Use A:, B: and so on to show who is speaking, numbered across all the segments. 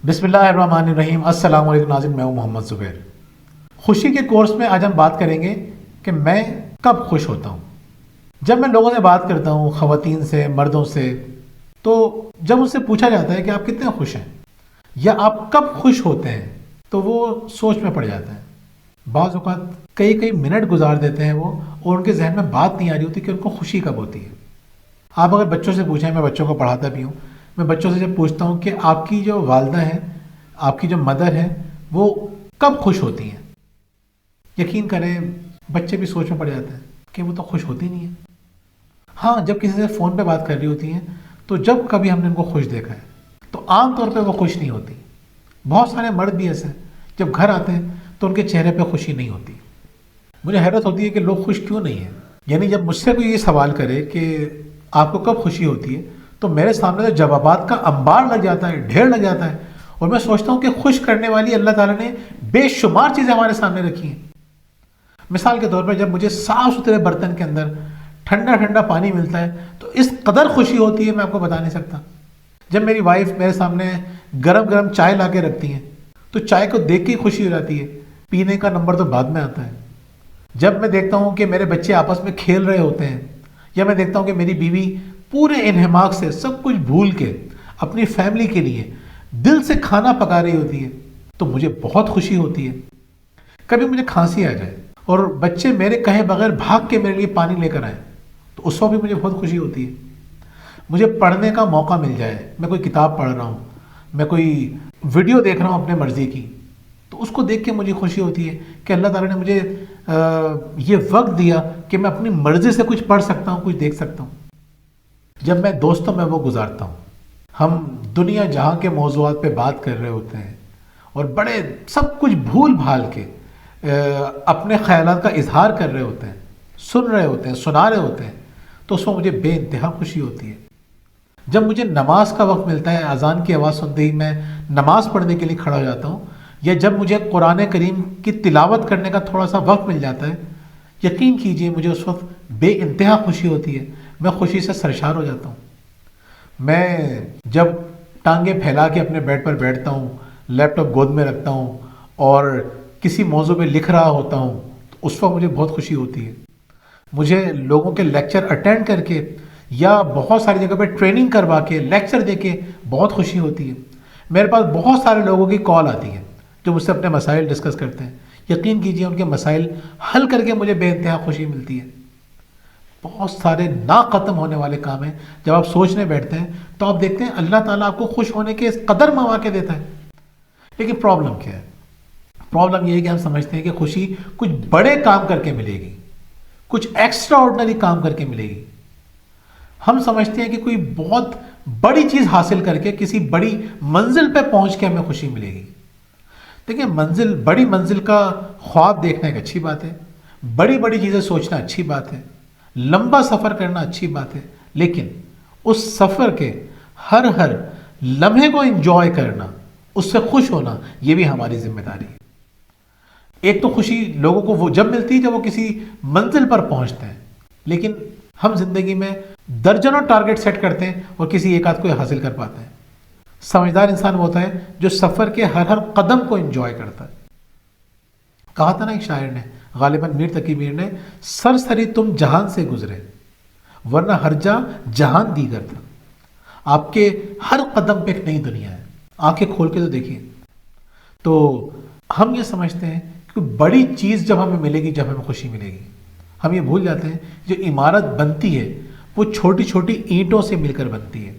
A: بسم اللہ الرحمن الرحیم۔ السلام علیکم ناظرین، میں ہوں محمد زبیر۔ خوشی کے کورس میں آج ہم بات کریں گے کہ میں کب خوش ہوتا ہوں۔ جب میں لوگوں سے بات کرتا ہوں، خواتین سے، مردوں سے، تو جب ان سے پوچھا جاتا ہے کہ آپ کتنے خوش ہیں یا آپ کب خوش ہوتے ہیں، تو وہ سوچ میں پڑ جاتے ہیں۔ بعض اوقات کئی منٹ گزار دیتے ہیں وہ، اور ان کے ذہن میں بات نہیں آ رہی ہوتی کہ ان کو خوشی کب ہوتی ہے۔ آپ اگر بچوں سے پوچھیں، میں بچوں کو پڑھاتا بھی ہوں، میں بچوں سے جب پوچھتا ہوں کہ آپ کی جو والدہ ہیں، آپ کی جو مدر ہے، وہ کب خوش ہوتی ہیں، یقین کریں بچے بھی سوچ میں پڑ جاتے ہیں کہ وہ تو خوش ہوتی نہیں ہیں۔ ہاں، جب کسی سے فون پہ بات کر رہی ہوتی ہیں تو جب کبھی ہم نے ان کو خوش دیکھا ہے تو عام طور پہ وہ خوش نہیں ہوتی۔ بہت سارے مرد بھی ایسے ہیں، جب گھر آتے ہیں تو ان کے چہرے پہ خوشی نہیں ہوتی۔ مجھے حیرت ہوتی ہے کہ لوگ خوش کیوں نہیں ہیں۔ یعنی جب مجھ سے کوئی یہ سوال کرے کہ آپ کو کب خوشی ہوتی ہے، تو میرے سامنے تو جوابات کا انبار لگ جاتا ہے، ڈھیر لگ جاتا ہے، اور میں سوچتا ہوں کہ خوش کرنے والی اللہ تعالیٰ نے بے شمار چیزیں ہمارے سامنے رکھی ہیں۔ مثال کے طور پر جب مجھے صاف ستھرے برتن کے اندر ٹھنڈا ٹھنڈا پانی ملتا ہے تو اس قدر خوشی ہوتی ہے میں آپ کو بتا نہیں سکتا۔ جب میری وائف میرے سامنے گرم گرم چائے لا کے رکھتی ہیں تو چائے کو دیکھ کے ہی خوشی ہو جاتی ہے، پینے کا نمبر تو بعد میں آتا ہے۔ جب میں دیکھتا ہوں کہ میرے بچے آپس میں کھیل رہے ہوتے ہیں، یا میں دیکھتا ہوں کہ میری بیوی پورے انہماک سے سب کچھ بھول کے اپنی فیملی کے لیے دل سے کھانا پکا رہی ہوتی ہے، تو مجھے بہت خوشی ہوتی ہے۔ کبھی مجھے کھانسی آ جائے اور بچے میرے کہے بغیر بھاگ کے میرے لیے پانی لے کر آئیں تو اس وقت بھی مجھے بہت خوشی ہوتی ہے۔ مجھے پڑھنے کا موقع مل جائے، میں کوئی کتاب پڑھ رہا ہوں، میں کوئی ویڈیو دیکھ رہا ہوں اپنے مرضی کی، تو اس کو دیکھ کے مجھے خوشی ہوتی ہے کہ اللہ تعالیٰ نے مجھے یہ وقت دیا کہ میں اپنی مرضی سے کچھ پڑھ سکتا ہوں، کچھ دیکھ سکتا ہوں۔ جب میں دوستوں میں وہ گزارتا ہوں، ہم دنیا جہاں کے موضوعات پہ بات کر رہے ہوتے ہیں اور بڑے سب کچھ بھول بھال کے اپنے خیالات کا اظہار کر رہے ہوتے ہیں، سن رہے ہوتے ہیں، سنا رہے ہوتے ہیں، تو اس میں مجھے بے انتہا خوشی ہوتی ہے۔ جب مجھے نماز کا وقت ملتا ہے، اذان کی آواز سنتے ہی میں نماز پڑھنے کے لیے کھڑا ہو جاتا ہوں، یا جب مجھے قرآن کریم کی تلاوت کرنے کا تھوڑا سا وقت مل جاتا ہے، یقین کیجئے مجھے اس وقت بے انتہا خوشی ہوتی ہے، میں خوشی سے سرشار ہو جاتا ہوں۔ میں جب ٹانگیں پھیلا کے اپنے بیڈ پر بیٹھتا ہوں، لیپ ٹاپ گود میں رکھتا ہوں اور کسی موضوع پہ لکھ رہا ہوتا ہوں تو اس وقت مجھے بہت خوشی ہوتی ہے۔ مجھے لوگوں کے لیکچر اٹینڈ کر کے یا بہت ساری جگہ پہ ٹریننگ کروا کے لیکچر دے کے بہت خوشی ہوتی ہے۔ میرے پاس بہت سارے لوگوں کی کال آتی ہے جو مجھ سے اپنے مسائل ڈسکس کرتے ہیں، یقین کیجئے ان کے مسائل حل کر کے مجھے بے انتہا خوشی ملتی ہے۔ بہت سارے نا ختم ہونے والے کام ہیں، جب آپ سوچنے بیٹھتے ہیں تو آپ دیکھتے ہیں اللہ تعالیٰ آپ کو خوش ہونے کے اس قدر مواقع دیتا ہے۔ لیکن پرابلم کیا ہے؟ پرابلم یہ ہے کہ ہم سمجھتے ہیں کہ خوشی کچھ بڑے کام کر کے ملے گی، کچھ ایکسٹرا آرڈنری کام کر کے ملے گی۔ ہم سمجھتے ہیں کہ کوئی بہت بڑی چیز حاصل کر کے کسی بڑی منزل پہ پہنچ کے ہمیں خوشی ملے گی۔ دیکھیں، بڑی منزل کا خواب دیکھنا ایک اچھی بات ہے، بڑی بڑی چیزیں سوچنا اچھی بات ہے، لمبا سفر کرنا اچھی بات ہے، لیکن اس سفر کے ہر لمحے کو انجوائے کرنا، اس سے خوش ہونا، یہ بھی ہماری ذمہ داری ہے۔ ایک تو خوشی لوگوں کو وہ جب ملتی ہے جب وہ کسی منزل پر پہنچتے ہیں، لیکن ہم زندگی میں درجنوں ٹارگٹ سیٹ کرتے ہیں اور کسی ایک آدھ کو حاصل کر پاتے ہیں۔ سمجھدار انسان وہ ہوتا ہے جو سفر کے ہر قدم کو انجوائے کرتا ہے۔ کہا تھا نا ایک شاعر نے، غالباً میر تقی میر نے، سرسری تم جہان سے گزرے ورنہ ہر جا جہان دیگر تھا۔ آپ کے ہر قدم پہ ایک نئی دنیا ہے، آنکھیں کھول کے تو دیکھیے۔ تو ہم یہ سمجھتے ہیں کہ بڑی چیز جب ہمیں ملے گی، جب ہمیں خوشی ملے گی، ہم یہ بھول جاتے ہیں جو عمارت بنتی ہے وہ چھوٹی چھوٹی اینٹوں سے مل کر بنتی ہے۔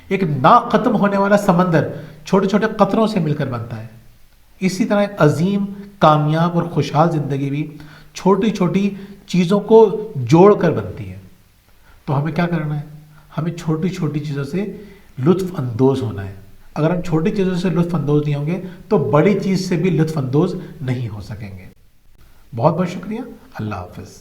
A: ایک نا ختم ہونے والا سمندر چھوٹے چھوٹے قطروں سے مل کر بنتا ہے۔ اسی طرح ایک عظیم، کامیاب اور خوشحال زندگی بھی چھوٹی چھوٹی چیزوں کو جوڑ کر بنتی ہے۔ تو ہمیں کیا کرنا ہے؟ ہمیں چھوٹی چھوٹی چیزوں سے لطف اندوز ہونا ہے۔ اگر ہم چھوٹی چیزوں سے لطف اندوز نہیں ہوں گے تو بڑی چیز سے بھی لطف اندوز نہیں ہو سکیں گے۔ بہت بہت شکریہ، اللہ حافظ۔